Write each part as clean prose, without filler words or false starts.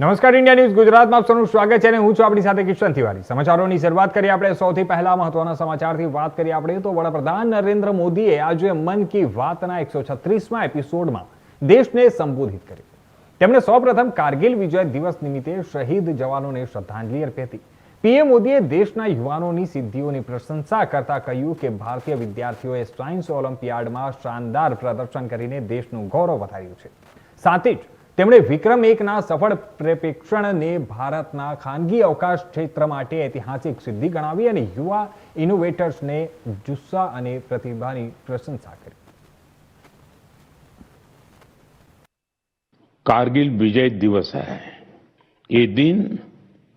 નમસ્કાર, India news ગુજરાતમાં આપ સૌનું સ્વાગત છે અને હું છું આપણી સાથે કિશન તિવારી। સમાચારોની શરૂઆત કરીએ આપણે સૌથી પહેલા મહત્વના સમાચારથી વાત કરીએ આપણે તો વડાપ્રધાન નરેન્દ્ર મોદીએ આજે મન કી બાતના 136મા એપિસોડમાં દેશને સંબોધિત કર્યો। તેમણે સૌપ્રથમ કારગિલ વિજય દિવસ નિમિત્તે શહીદ જવાનોને શ્રદ્ધાંજલિ આપી હતી। પીએમ મોદીએ દેશના યુવાનોની સિદ્ધિઓની પ્રશંસા કરતા કહ્યું કે ભારતીય વિદ્યાર્થીઓએ સાયન્સ ઓલિમ્પિયાડમાં શાનદાર પ્રદર્શન કરીને દેશનું ગૌરવ વધાર્યું છે। સાથે જ તેમણે વિક્રમ 1ના સફળ પ્રક્ષેપણને ભારતના ખાનગી અવકાશ ક્ષેત્ર માટે ઐતિહાસિક સિદ્ધિ ગણાવી અને યુવા ઇનોવેટર્સને જુસ્સા અને પ્રતિભાની પ્રશંसा કરી। कारगिल विजय दिवस है। ये दिन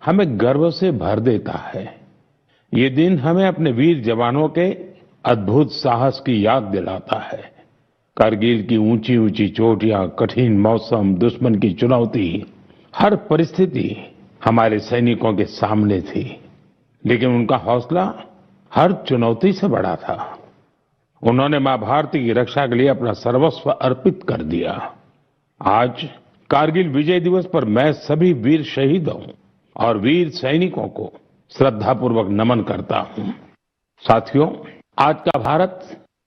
हमें गर्व से भर देता है। ये दिन हमें अपने वीर जवानों के अद्भुत साहस की याद दिलाता है। कारगिल की ऊंची ऊंची चोटियां, कठिन मौसम, दुश्मन की चुनौती, हर परिस्थिति हमारे सैनिकों के सामने थी, लेकिन उनका हौसला हर चुनौती से बड़ा था। उन्होंने मां भारती की रक्षा के लिए अपना सर्वस्व अर्पित कर दिया। आज कारगिल विजय दिवस पर मैं सभी वीर शहीदों और वीर सैनिकों को श्रद्धापूर्वक नमन करता हूं। साथियों, आज का भारत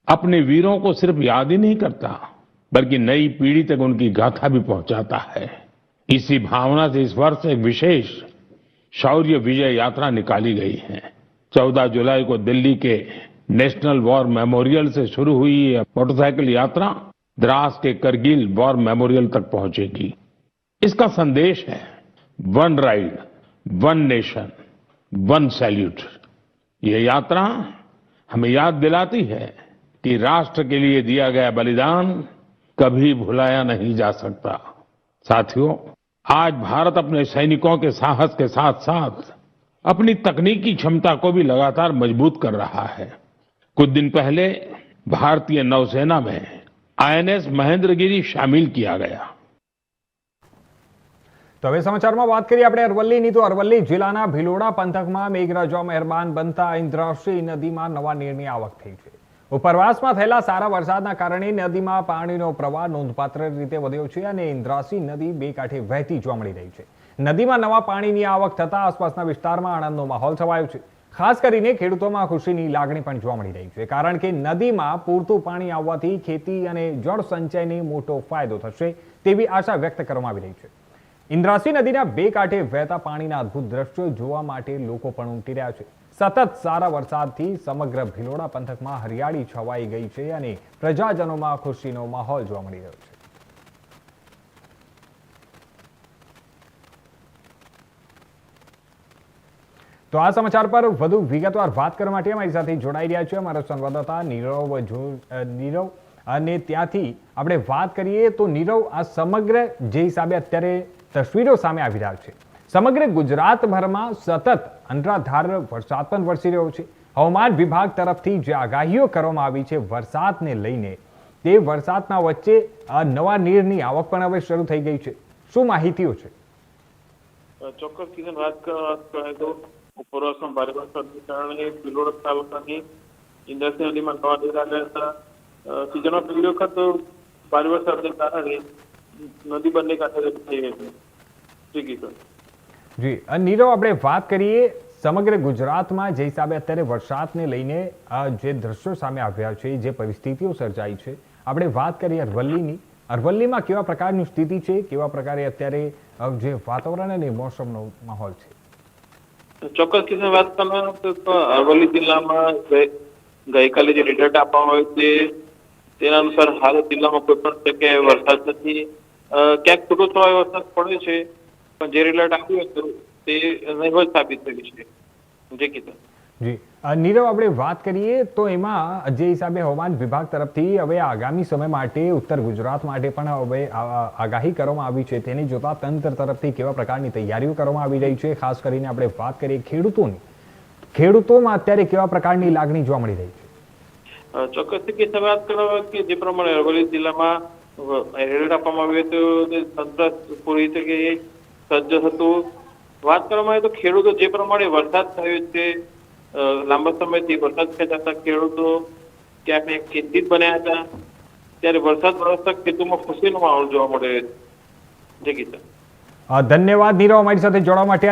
अपने वीरों को सिर्फ याद ही नहीं करता, बल्कि नई पीढ़ी तक उनकी गाथा भी पहुंचाता है। इसी भावना से इस वर्ष एक विशेष शौर्य विजय यात्रा निकाली गई है। 14 जुलाई को दिल्ली के नेशनल वॉर मेमोरियल से शुरू हुई यह मोटरसाइकिल यात्रा द्रास के करगिल वॉर मेमोरियल तक पहुंचेगी। इसका संदेश है one ride, one nation, one salute. ये यात्रा हमें याद दिलाती है कि राष्ट्र के लिए दिया गया बलिदान कभी भुलाया नहीं जा सकता। साथियों, आज भारत अपने सैनिकों के साहस के साथ साथ अपनी तकनीकी क्षमता को भी लगातार मजबूत कर रहा है। कुछ दिन पहले भारतीय नौसेना में आईएनएस महेंद्रगिरी शामिल किया गया। તો હવે સમાચારમાં વાત કરીએ આપણે અરવલ્લીની તો અરવલ્લી જિલ્લાના ભિલોડા પંથકમાં મેઘરાજા મહેરબાન બનતા ઇન્દ્રાવતી નદીમાં નવા નીરની આવક થઈ છે। ઉપરવાસમાં થયેલા સારા વરસાદના કારણે નદીમાં પાણીનો પ્રવાહ નોંધપાત્ર રીતે વધ્યો છે અને ઇન્દ્રાવતી નદી બે કાંઠે વહેતી જોવા મળી રહી છે। નદીમાં નવા પાણીની આવક થતા આસપાસના વિસ્તારમાં આનંદનો માહોલ છવાયો છે। ખાસ કરીને ખેડૂતોમાં ખુશીની લાગણી પણ જોવા મળી રહી છે, કારણ કે નદીમાં પૂરતું પાણી આવવાથી ખેતી અને જળ સંચયને મોટો ફાયદો થશે તેવી આશા વ્યક્ત કરવામાં આવી રહી છે। ઇન્દ્રાવતી નદીના બે કાંઠે વહેતા પાણીના અદ્ભુત દ્રશ્યો જોવા માટે લોકો પણ ઉમટી રહ્યા છે। સતત સારા વરસાદથી સમગ્ર ભિલોડા પંથકમાં હરિયાળી છવાઈ ગઈ છે અને પ્રજાજનોમાં ખુશીનો માહોલ જોવા મળી રહ્યો છે। તો આ સમાચાર પર વધુ વિગતવાર વાત કરવા માટે અમારી સાથે જોડાઈ રહ્યા છે અમારા સંવાદદાતા નીરવ અને ત્યાંથી આપણે વાત કરીએ તો નીરવ, આ સમગ્ર જે હિસાબે અત્યારે તસવીરો સામે આવી રહ્યા છે, સમગ્ર ગુજરાતભરમાં સતત અનરાધાર વરસાદ પણ વરસી રહ્યો છે। હવામાન વિભાગ તરફથી જે આગાહીઓ કરવામાં આવી છે વરસાદને લઈને, તે વરસાદના વચ્ચે નવા નીરની આવક પણ હવે શરૂ થઈ ગઈ છે। શું માહિતીઓ છે? ચોક્કસ કિશન, વાત કરે તો ઉપરવાસમાં ભારે વરસાદને કારણે ભિલોડા તાલુકાની ઇન્દ્રાવતી નદીમાં નવા નીર આવ્યા હતા। સિઝનમાં પહેલી વખત ભારે વરસાદને કારણે નદી બંને કાંઠે થઈ ગઈ છે। જી નીરવ, આપણે વાત કરીએ સમગ્ર ગુજરાતમાં જે હિસાબે અત્યારે વરસાદને લઈને જે દ્રશ્યો સામે આવ્યા છે, જે પરિસ્થિતિઓ સર્જાઈ છે, આપણે વાત કરીએ અરવલ્લીની। અરવલ્લીમાં કેવા પ્રકારની સ્થિતિ છે, કેવા પ્રકારે અત્યારે જે વાતાવરણ અને મોસમનો માહોલ છે? ચોક્કસ કિસ્સામાં વાત કરવામાં તો અરવલ્લી જિલ્લામાં ગઈકાલે જે રિઝલ્ટ આપવામાં આવ્યું છે તેના અનુસાર હાલ જિલ્લામાં કોઈ પણ જગ્યાએ વરસાદ નથી। ક્યાંક છૂટો છવાયો વરસાદ પડ્યો છે, પણ જે રિઝલ્ટ આપ્યું હતું તે નહીવત સાબિત થયું છે। જી નીરવ, આપણે વાત કરીએ તો એમાં જે હિસાબે હવામાન વિભાગ તરફથી હવે આગામી સમય માટે ઉત્તર ગુજરાત માટે પણ હવે આગાહી કરવામાં આવી છે, તેને જોતા તંત્ર તરફથી કેવા પ્રકારની તૈયારીઓ કરવામાં આવી રહી છે? ખાસ કરીને આપણે વાત કરીએ ખેડૂતોમાં અત્યારે કેવા પ્રકારની લાગણી જોવા મળી રહી છે? ચોક્કસ વાત કરવા કે જે પ્રમાણે અરવલ્લી જિલ્લામાં એલર્ટ આપવામાં આવ્યું હતું તે તંત્ર પૂરી રીતે સજ્જ હતું। વાત કરવામાં આવે તો ખેડૂતો જે પ્રમાણે વરસાદ થયો છે, લાંબા સમયથી વરસાદ ખેંચાતા ખેડૂતો ક્યાંક ચિંતિત બન્યા હતા, ત્યારે વરસાદ વરસતા ખેતરોમાં ખુશીનો માહોલ જોવા મળ્યો છે। ધન્યવાદ નીરવ અમારી સાથે જોડવા માટે.